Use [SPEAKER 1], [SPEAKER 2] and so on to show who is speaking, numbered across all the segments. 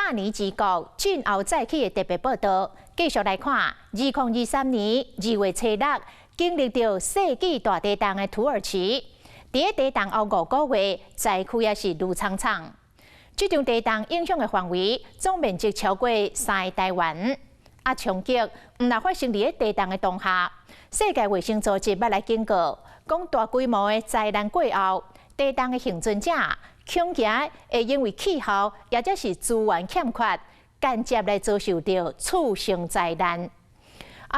[SPEAKER 1] 100年之国震后再起的特别报道，继续来看2023年2月初6，经历着世纪大地震的土耳其，伫地震后5个月，灾区也是如苍苍。这场地震影响的范围总面积超过3个台湾，冲击毋但发生伫地震的当下，世界卫生组织捌来警告，讲大规模的灾难过后，地震的幸存者恐惊会因为气候，也或是资源欠缺，间接来遭受到次生灾难。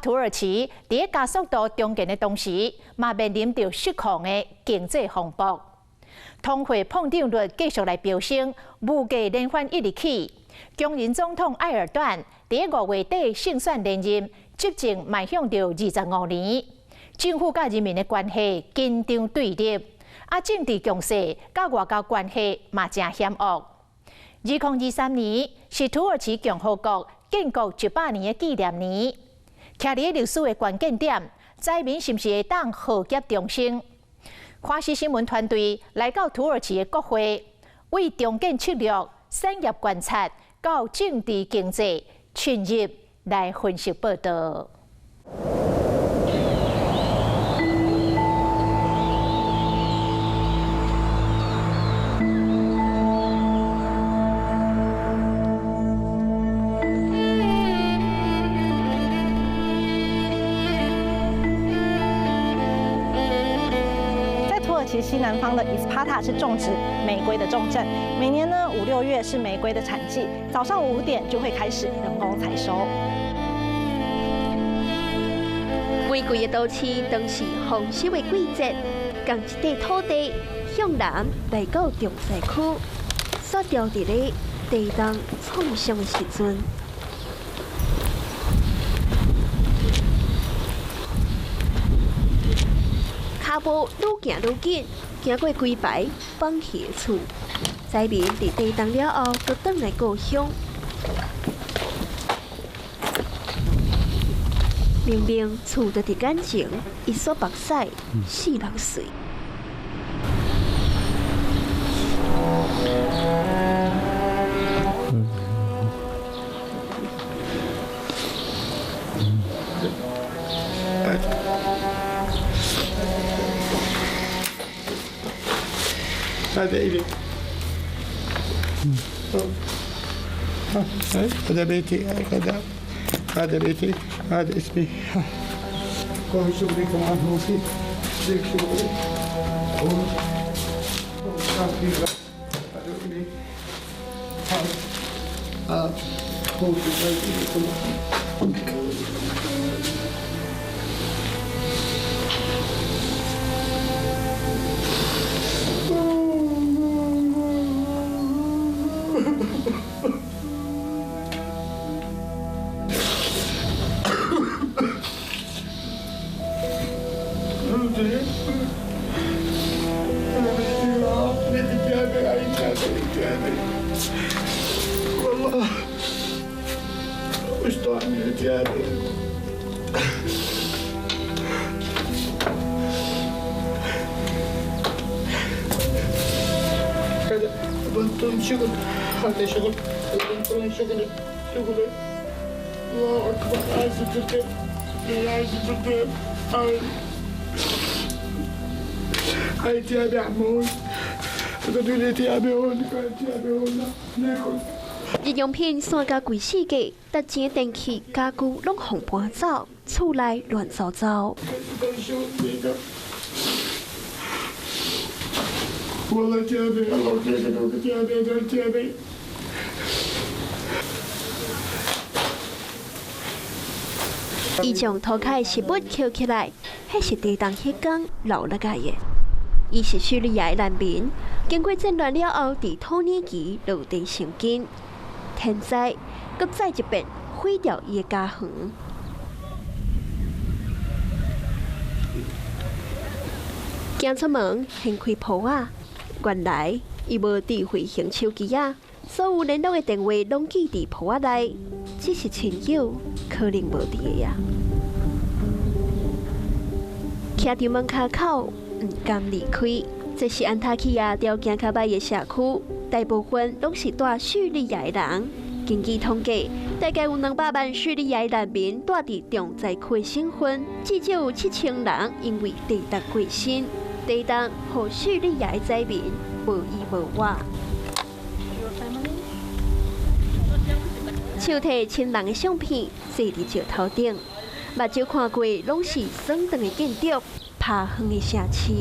[SPEAKER 1] 土耳其伫加速度中建的同时，嘛面临着失控的经济风暴。通货膨胀率继续来飙升，物价连番一日起。强人总统埃尔段伫5月底胜选连任，执政迈向着25年，政府甲人民的关系紧张对立。政治强势甲外交关系嘛真险恶。2023年是土耳其共和国建国100年的纪念年，徛伫历史的关键点，灾民是不是会当浩劫重生？华视新闻团队来到土耳其的国会，为重建策略、产业观察到政治经济深入来分析报道。
[SPEAKER 2] 其西南方的伊斯帕塔是种植玫瑰的重镇，每年呢5、6月是玫瑰的产季，早上5点就会开始人工采收。
[SPEAKER 3] 玫瑰的都市当是丰收的季节，将一块土地向南来到中西区，刷掉伫咧地动创伤的时阵。脚步愈行愈紧，行过几排放弃的厝，灾民伫地震了后，都转来故乡。明明厝就伫眼前，一撮目屎，4人碎。
[SPEAKER 4] هذا إلي هذا بيتي هذا بيتي هذا اسمي هو شغلي كمان هو في ذيك شغلي هو هذا إلي هو في بيتي كله والله وش طعمي يا جابر هذا بنطلون شغل هذا شغل البنطلون شغلي الله أكبر عايز الدكتور هاي تيابي عمود قالوا لي تيابي هون تيابي هون ناكل
[SPEAKER 3] 日用品散甲规世界，值钱电器、家具拢互搬走，厝内乱糟糟。
[SPEAKER 4] والله تيابي الله يكرمك تيابي
[SPEAKER 3] 伊将涂骹的食物捡起来，迄是地震迄天留落来的。伊是叙利亚的难民，经过战乱了后，伫土耳其落地生根。天灾搁再一遍毁掉伊的家园。行出门，掀开铺仔，原来伊无智慧型手机仔，所有联络的电话拢记伫铺仔内，只是亲友可能无伫的呀。徛伫门骹口，毋甘离开。这是安塔基亚条件较歹的社区，大部分拢是住叙利亚的人。根据统计，大概有200万叙利亚难民住伫重灾区省份，至少有7000人因为地震过身。地震让叙利亚灾民无依无靠。手提亲人的相片坐伫石头顶，目睭看过拢是酸长的建筑、趴远的城市。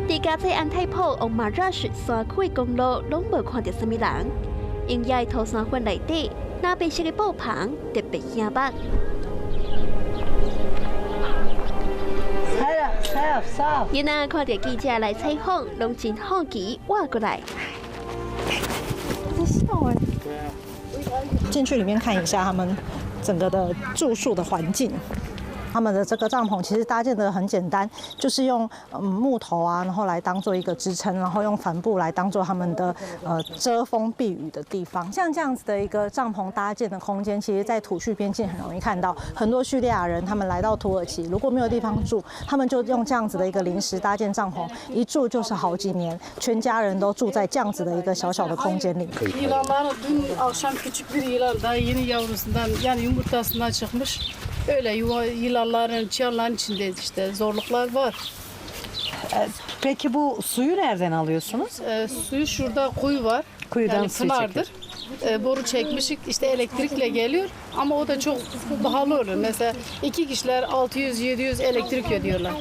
[SPEAKER 3] 伫加济安泰普往马拉什山区的公路，拢无看到什么人。因野的土山粉内底，那白色的布棚特别显目。囡仔看到记者来采访，拢真好奇，挖过来。
[SPEAKER 2] 进去里面看一下他们整个的住宿的环境。他们的这个帐篷其实搭建的很简单，就是用木头啊，然后来当做一个支撑，然后用帆布来当做他们的遮风避雨的地方。像这样子的一个帐篷搭建的空间，其实在土叙边境很容易看到。很多叙利亚人他们来到土耳其，如果没有地方住，他们就用这样子的一个临时搭建帐篷，一住就是好几年，全家人都住在这样子的一个小小的空间里。
[SPEAKER 5] Öyle yılanların, çiyanların içinde işte zorluklar var.
[SPEAKER 6] Peki bu suyu nereden alıyorsunuz?
[SPEAKER 5] Suyu şurada kuyu var.
[SPEAKER 6] Kuyudan
[SPEAKER 5] yani
[SPEAKER 6] suyu
[SPEAKER 5] pınardır. Boru çekmişik işte elektrikle geliyor ama o da çok pahalı oluyor. Mesela 2 kişiler 600-700 elektrik ödüyorlar.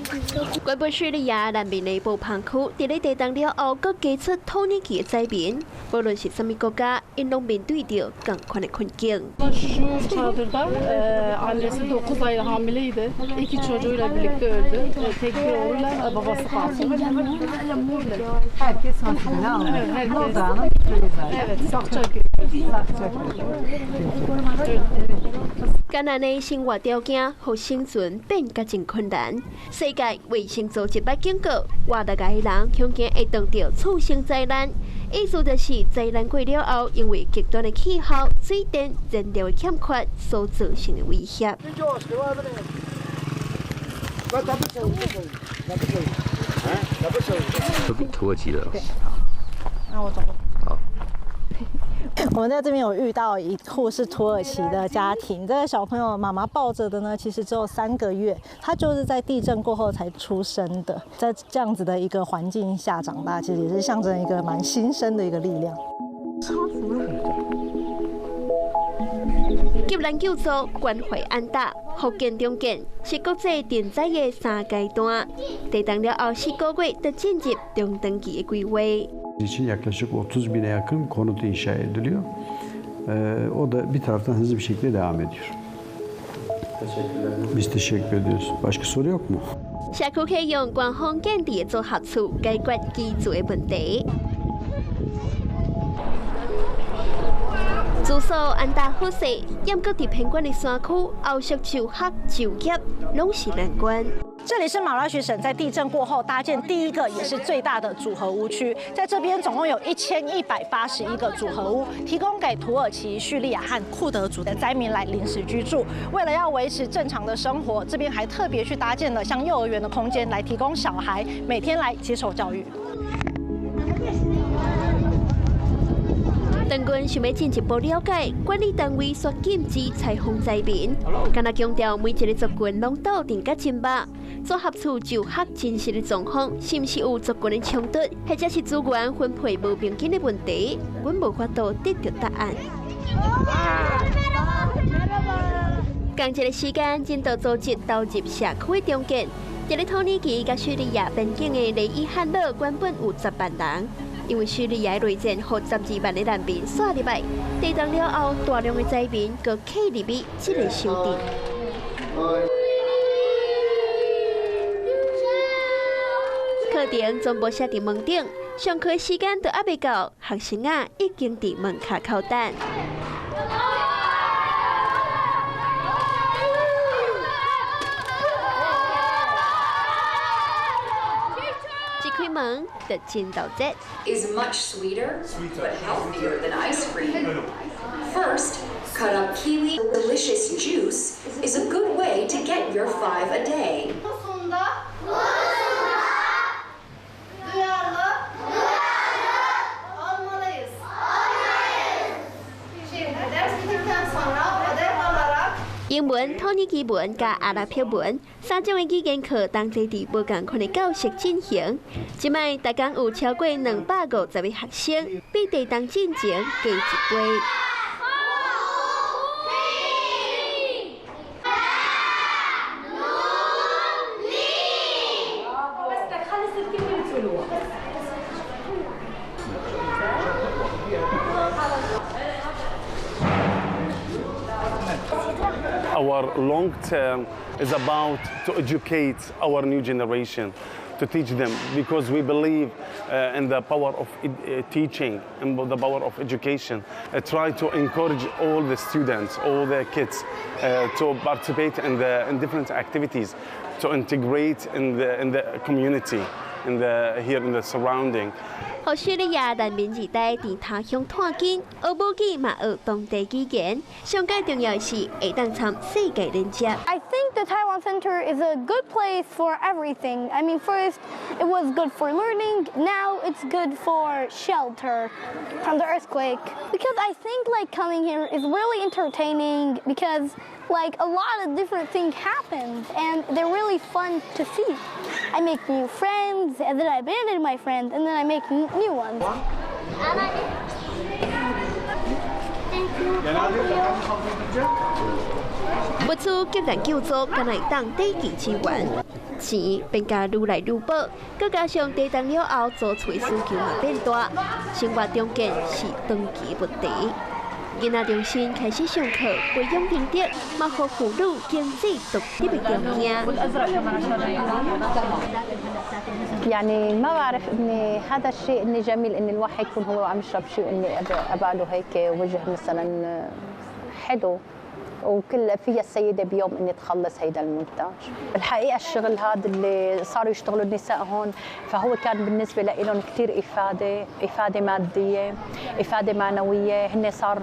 [SPEAKER 3] 关于叙利亚难民的布棚区，伫咧地震了后，佮加出土耳其的灾民，无论是什么国家，因拢面对着同款的困境。
[SPEAKER 5] Şu çadırda annesi 9 ay hamileydi. 2 çocuğuyla birlikte öldü. Tek bir oğluyla babası kaldı.
[SPEAKER 6] Herkes hakkını alıyor.
[SPEAKER 5] Evet,
[SPEAKER 6] Molda'nın
[SPEAKER 5] evet, Sakçaköy.
[SPEAKER 3] 艰难的生活条件，互生存变甲真困难。世界卫生组织捌警告，活大概的人恐惊会撞到次生灾难。意思就是灾难过了后，因为极端的气候、水电、燃料的欠缺所造成的威胁。
[SPEAKER 7] 土耳其的。
[SPEAKER 2] 对，好，那我走。好。我们在这边有遇到一户是土耳其的家庭，这个小朋友妈妈抱着的呢，其实只有3个月，他就是在地震过后才出生的，在这样子的一个环境下长大，其实也是象征一个蛮新生的一个力量。
[SPEAKER 3] 救人救助关怀安达，福建中建是国际电灾的3阶段，地震了后4个月就进入中等期的规划。
[SPEAKER 8] için yaklaşık 30.000'e yakın konut inşa ediliyor. O da bir taraftan hızlı bir şekilde devam ediyor. Biz teşekkür ediyoruz. Başka soru yok mu?
[SPEAKER 3] 社区可以用官方建地的组合厝解决居住的问题。住宿安达好势，严格伫偏远的山区，后续就学就业拢是难关。
[SPEAKER 2] 这里是马拉什省在地震过后搭建第一个也是最大的组合屋区，在这边总共有1181个组合屋，提供给土耳其、叙利亚和库德族的灾民来临时居住。为了要维持正常的生活，这边还特别去搭建了像幼儿园的空间，来提供小孩每天来接受教育。
[SPEAKER 3] 当军想要进一步了解管理单位所禁止采访灾民，敢若强调每一个族群拢斗阵甲真密，组合厝就学真实的状况，是毋是有族群的冲突，或者是资源分配无平均的问题，阮无法度得到答案。同一个时间，人道组织投入社区的重建，伫咧土耳其甲叙利亚边境的雷伊汉勒原本有10万人。因为叙利亚内战，和12万的难民刷入来，地震了后，大量的灾民搁起入去这个小镇。课程全部写伫门顶，上课时间都还未到，学生啊已经伫门口口等。开门就真到这。
[SPEAKER 9] Is much sweeter but healthier than ice cream. First, cut up kiwi. Delicious juice is a good way to get your 5 a day.
[SPEAKER 3] 英文、土耳其文加阿拉伯文3种的语言课，当地伫无共款的教室进行。即摆大港有超过250位学生，比地动进前加1倍。
[SPEAKER 7] Our long term is about to educate our new generation, to teach them, because we believe in the power of teaching and the power of education. Try to encourage all the students, all the kids, to participate in different activities, to integrate in the community, here in the surrounding.
[SPEAKER 3] 澳大利亚人民2代伫他乡探亲，学母语嘛学当地语言，上界重要的是会当参世界连接。
[SPEAKER 10] I think the Taiwan Center is a good place for everything. I mean, first it was good for learning. Now it's good for shelter from the earthquake. Because I think like coming here is really entertaining because like a lot of different things happen and they're really fun to see. I make new friends and then I abandon my friends and then I make new ones.
[SPEAKER 3] 不出急难救助，敢来当地基支援，钱变加愈来愈薄，再加上地震了后租厝需求嘛变大，生活中间是长期问题。囡仔中心开始上课，培养品德，嘛互妇女经济独立的条件。
[SPEAKER 11] يعني ما بعرف اني هذا الشيء اني جميل ان الواحد يكون هو عم يشرب شيء اني ابعده هيك وجه مثلا حلو وكل فيها السيده بيوم اني تخلص هيدا المنتج. الحقيقه الشغل هذا اللي صاروا يشتغلوا النساء هون فهو كان بالنسبه لهم كثير افاده ماديه، افاده معنويه، هن صار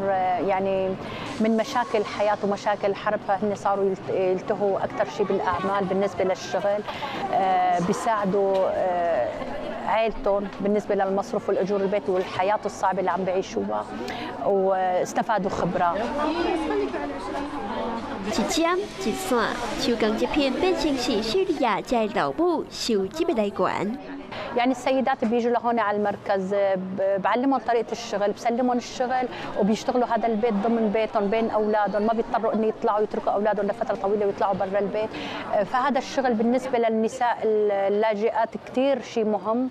[SPEAKER 11] يعني من مشاكل الحياه ومشاكل الحرب فهن صاروا يلتهوا اكثر شيء بالاعمال بالنسبه للشغل، بيساعدوا عائلتهم بالنسبه للمصروف والاجور البيت والحياه الصعبه اللي عم بيعيشوها واستفادوا خبرات.
[SPEAKER 3] 一针一线，手工这片变成是叙利亚在老母收入的来源。
[SPEAKER 11] يعني السيدات بيجوا لهون على المركز بعلمهم طريقه الشغل، بسلمهم الشغل وبيشتغلوا هذا البيت ضمن بيتهم بين اولادهم، ما بيضطروا انه يطلعوا يتركوا اولادهم لفتره طويله ويطلعوا برا البيت، فهذا الشغل بالنسبه للنساء اللاجئات كثير شيء مهم.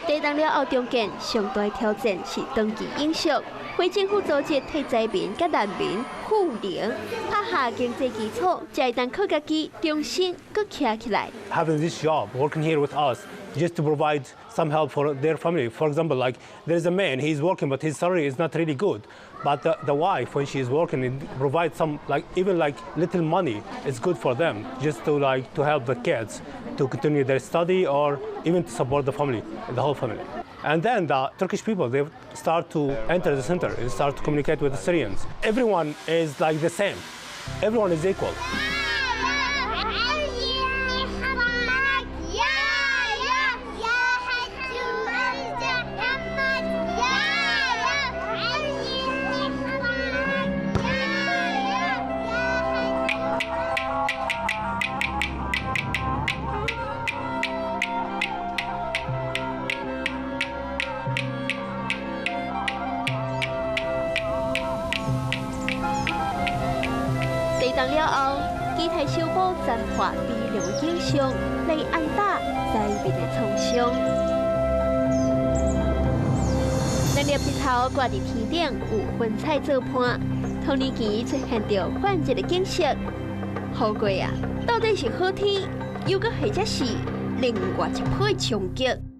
[SPEAKER 3] 地震了后，中间上大挑战是长期影响。非政府组织替灾民甲难民护零，打下经济基础，才会当靠家己重新搁站起来。
[SPEAKER 12] Having this job, working here with us, just to provide some help for their family. For example, like there is a man, he's working, but his salary is not really good. But the wife, when she is working, it provides some even little money. It's good for them, just to help the kids to continue their study or even to support the family, the whole family. And then the Turkish people, they start to enter the center and start to communicate with the Syrians. Everyone is like the same. Everyone is equal.
[SPEAKER 3] 地震了后，基台修补暂缓悲凉的景象，来安打灾民的创伤。两粒日头挂伫天顶，有云彩作伴，土耳其出现着换日的景色。好过啊，到底是好天，又搁或者是另外一波冲击？